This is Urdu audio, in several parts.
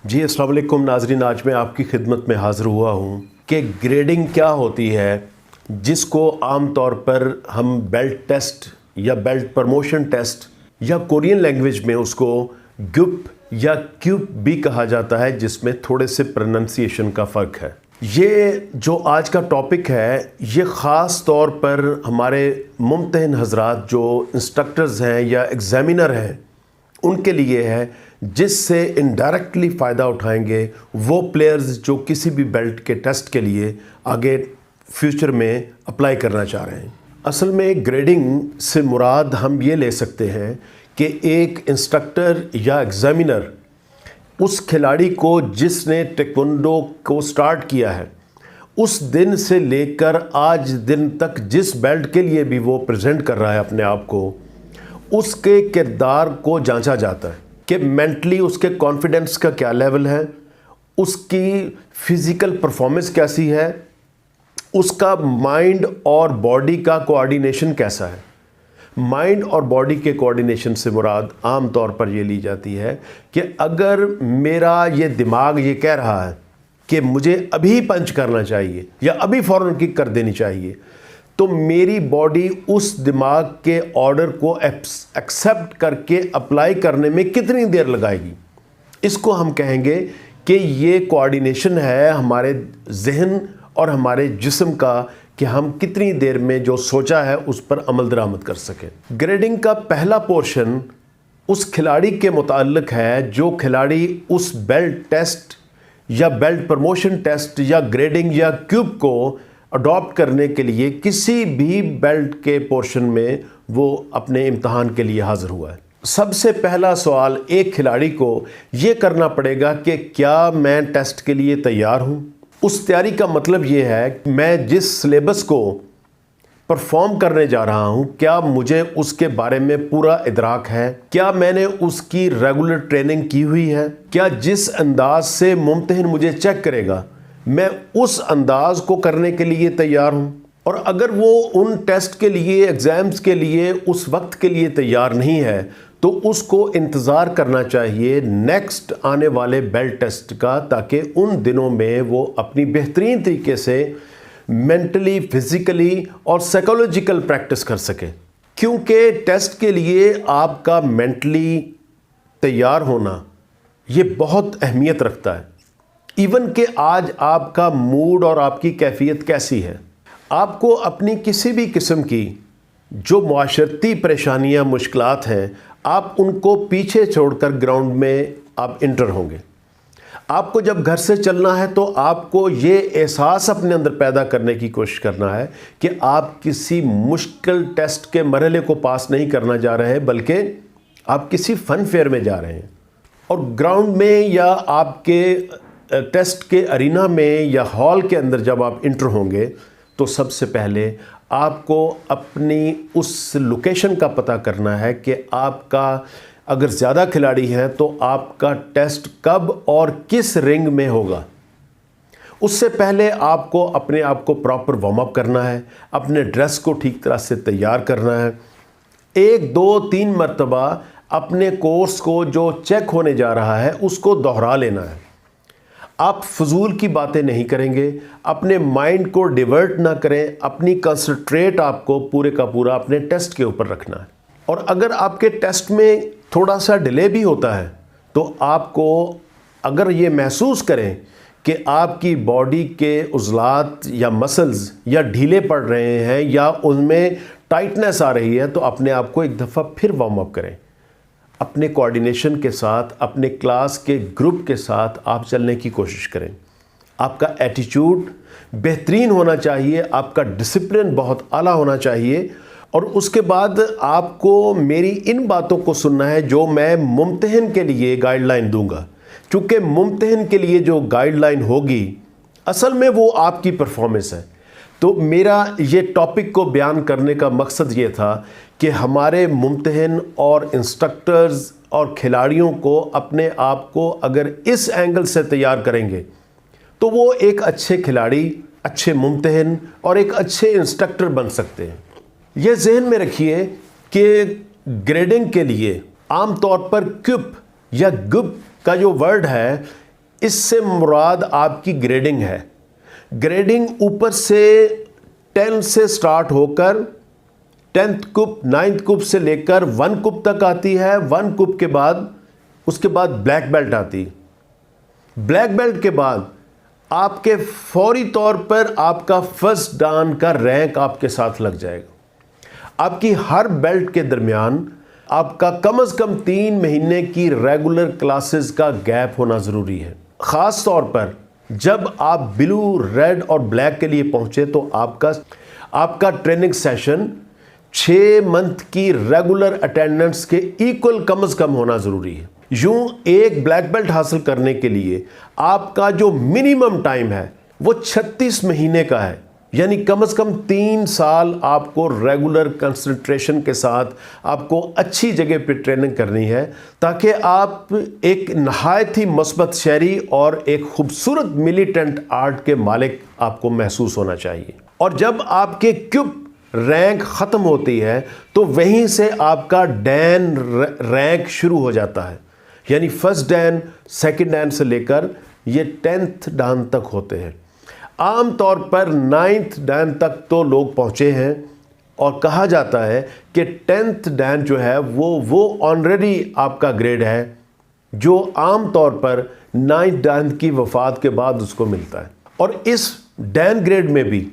جی السلام علیکم ناظرین، آج میں آپ کی خدمت میں حاضر ہوا ہوں کہ گریڈنگ کیا ہوتی ہے، جس کو عام طور پر ہم بیلٹ ٹیسٹ یا بیلٹ پروموشن ٹیسٹ یا کورین لینگویج میں اس کو گپ یا کیوب بھی کہا جاتا ہے، جس میں تھوڑے سے پروننسیشن کا فرق ہے۔ یہ جو آج کا ٹاپک ہے یہ خاص طور پر ہمارے ممتحن حضرات جو انسٹرکٹرز ہیں یا ایگزامینر ہیں ان کے لیے ہے، جس سے انڈائریکٹلی فائدہ اٹھائیں گے وہ پلیئرز جو کسی بھی بیلٹ کے ٹیسٹ کے لیے آگے فیوچر میں اپلائی کرنا چاہ رہے ہیں۔ اصل میں گریڈنگ سے مراد ہم یہ لے سکتے ہیں کہ ایک انسٹرکٹر یا ایگزامینر اس کھلاڑی کو جس نے ٹیکوانڈو کو سٹارٹ کیا ہے اس دن سے لے کر آج دن تک جس بیلٹ کے لیے بھی وہ پریزنٹ کر رہا ہے اپنے آپ کو، اس کے کردار کو جانچا جاتا ہے کہ مینٹلی اس کے کانفیڈنس کا کیا لیول ہے، اس کی فزیکل پرفارمنس کیسی ہے، اس کا مائنڈ اور باڈی کا کوآرڈینیشن کیسا ہے۔ مائنڈ اور باڈی کے کوآرڈینیشن سے مراد عام طور پر یہ لی جاتی ہے کہ اگر میرا یہ دماغ یہ کہہ رہا ہے کہ مجھے ابھی پنچ کرنا چاہیے یا ابھی فوراً کک کر دینی چاہیے، تو میری باڈی اس دماغ کے آرڈر کو ایکسیپٹ کر کے اپلائی کرنے میں کتنی دیر لگائے گی۔ اس کو ہم کہیں گے کہ یہ کوآرڈینیشن ہے ہمارے ذہن اور ہمارے جسم کا، کہ ہم کتنی دیر میں جو سوچا ہے اس پر عمل درآمد کر سکیں۔ گریڈنگ کا پہلا پورشن اس کھلاڑی کے متعلق ہے جو کھلاڑی اس بیلٹ ٹیسٹ یا بیلٹ پروموشن ٹیسٹ یا گریڈنگ یا کیوب کو اڈاپٹ کرنے کے لیے کسی بھی بیلٹ کے پورشن میں وہ اپنے امتحان کے لیے حاضر ہوا ہے۔ سب سے پہلا سوال ایک کھلاڑی کو یہ کرنا پڑے گا کہ کیا میں ٹیسٹ کے لیے تیار ہوں۔ اس تیاری کا مطلب یہ ہے کہ میں جس سلیبس کو پرفارم کرنے جا رہا ہوں کیا مجھے اس کے بارے میں پورا ادراک ہے، کیا میں نے اس کی ریگولر ٹریننگ کی ہوئی ہے، کیا جس انداز سے ممتحن مجھے چیک کرے گا میں اس انداز کو کرنے کے لیے تیار ہوں۔ اور اگر وہ ان ٹیسٹ کے لیے، ایگزامز کے لیے اس وقت کے لیے تیار نہیں ہے تو اس کو انتظار کرنا چاہیے نیکسٹ آنے والے بیلٹ ٹیسٹ کا، تاکہ ان دنوں میں وہ اپنی بہترین طریقے سے مینٹلی، فزیکلی اور سائیکولوجیکل پریکٹس کر سکے۔ کیونکہ ٹیسٹ کے لیے آپ کا مینٹلی تیار ہونا یہ بہت اہمیت رکھتا ہے، ایون کہ آج آپ کا موڈ اور آپ کی کیفیت کیسی ہے۔ آپ کو اپنی کسی بھی قسم کی جو معاشرتی پریشانیاں، مشکلات ہیں، آپ ان کو پیچھے چھوڑ کر گراؤنڈ میں آپ انٹر ہوں گے۔ آپ کو جب گھر سے چلنا ہے تو آپ کو یہ احساس اپنے اندر پیدا کرنے کی کوشش کرنا ہے کہ آپ کسی مشکل ٹیسٹ کے مرحلے کو پاس نہیں کرنا جا رہے ہیں، بلکہ آپ کسی فن فیئر میں جا رہے ہیں۔ اور گراؤنڈ میں یا آپ کے ٹیسٹ کے ارینا میں یا ہال کے اندر جب آپ انٹر ہوں گے تو سب سے پہلے آپ کو اپنی اس لوکیشن کا پتہ کرنا ہے کہ آپ کا اگر زیادہ کھلاڑی ہیں تو آپ کا ٹیسٹ کب اور کس رنگ میں ہوگا۔ اس سے پہلے آپ کو اپنے آپ کو پراپر وارم اپ کرنا ہے، اپنے ڈریس کو ٹھیک طرح سے تیار کرنا ہے، 1 2 3 مرتبہ اپنے کورس کو جو چیک ہونے جا رہا ہے اس کو دوہرا لینا ہے۔ آپ فضول کی باتیں نہیں کریں گے، اپنے مائنڈ کو ڈیورٹ نہ کریں، اپنی کنسنٹریٹ آپ کو پورے کا پورا اپنے ٹیسٹ کے اوپر رکھنا ہے۔ اور اگر آپ کے ٹیسٹ میں تھوڑا سا ڈیلے بھی ہوتا ہے تو آپ کو اگر یہ محسوس کریں کہ آپ کی باڈی کے عضلات یا مسلز یا ڈھیلے پڑ رہے ہیں یا ان میں ٹائٹنس آ رہی ہے تو اپنے آپ کو ایک دفعہ پھر وارم اپ کریں۔ اپنے کوآرڈینیشن کے ساتھ، اپنے کلاس کے گروپ کے ساتھ آپ چلنے کی کوشش کریں۔ آپ کا ایٹیچیوڈ بہترین ہونا چاہیے، آپ کا ڈسپلن بہت اعلیٰ ہونا چاہیے، اور اس کے بعد آپ کو میری ان باتوں کو سننا ہے جو میں ممتحن کے لیے گائیڈ لائن دوں گا، چونکہ ممتحن کے لیے جو گائیڈ لائن ہوگی اصل میں وہ آپ کی پرفارمنس ہے۔ تو میرا یہ ٹاپک کو بیان کرنے کا مقصد یہ تھا کہ ہمارے ممتحن اور انسٹرکٹرز اور کھلاڑیوں کو اپنے آپ کو اگر اس اینگل سے تیار کریں گے تو وہ ایک اچھے کھلاڑی، اچھے ممتحن اور ایک اچھے انسٹرکٹر بن سکتے ہیں۔ یہ ذہن میں رکھیے کہ گریڈنگ کے لیے عام طور پر کیوب یا گپ کا جو ورڈ ہے اس سے مراد آپ کی گریڈنگ ہے. گریڈنگ اوپر سے 10 سے سٹارٹ ہو کر 10th گروپ 9th گروپ سے لے کر 1 گروپ تک آتی ہے. 1 گروپ کے بعد اس کے بعد بلیک بیلٹ آتی. بلیک بیلٹ کے بعد آپ کے فوری طور پر آپ کا فرسٹ ڈان کا رینک آپ کے ساتھ لگ جائے گا. آپ کی ہر بیلٹ کے درمیان آپ کا کم از کم 3 مہینے کی ریگولر کلاسز کا گیپ ہونا ضروری ہے. خاص طور پر جب آپ بلو، ریڈ اور بلیک کے لیے پہنچے تو آپ کا ٹریننگ سیشن 6 منتھ کی ریگولر اٹینڈنس کے ایکول کم از کم ہونا ضروری ہے. یوں ایک بلیک بیلٹ حاصل کرنے کے لیے آپ کا جو منیمم ٹائم ہے وہ 36 مہینے کا ہے. یعنی کم از کم 3 سال آپ کو ریگولر کنسنٹریشن کے ساتھ آپ کو اچھی جگہ پہ ٹریننگ کرنی ہے تاکہ آپ ایک نہایت ہی مثبت شہری اور ایک خوبصورت ملیٹنٹ آرٹ کے مالک آپ کو محسوس ہونا چاہیے. اور جب آپ کے کیوب رینک ختم ہوتی ہے تو وہیں سے آپ کا ڈین رینک شروع ہو جاتا ہے. یعنی فرسٹ ڈین، سیکنڈ ڈین سے لے کر یہ 10th ڈان تک ہوتے ہیں. عام طور پر 9th ڈین تک تو لوگ پہنچے ہیں اور کہا جاتا ہے کہ 10th ڈین جو ہے وہ آنریری آپ کا گریڈ ہے جو عام طور پر 9th ڈین کی وفات کے بعد اس کو ملتا ہے. اور اس ڈین گریڈ میں بھی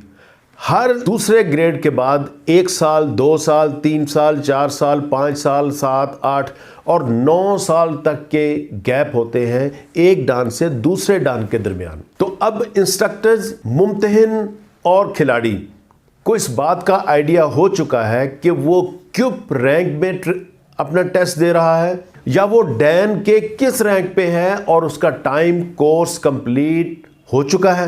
ہر دوسرے گریڈ کے بعد 1 سال، 2 سال، 3 سال، 4 سال، 5 سال، 7، 8 اور 9 سال تک کے گیپ ہوتے ہیں ایک ڈان سے دوسرے ڈان کے درمیان. تو اب انسٹرکٹرز، ممتحن اور کھلاڑی کو اس بات کا آئیڈیا ہو چکا ہے کہ وہ کیوب رینک میں اپنا ٹیسٹ دے رہا ہے یا وہ ڈین کے کس رینک پہ ہے اور اس کا ٹائم کورس کمپلیٹ ہو چکا ہے.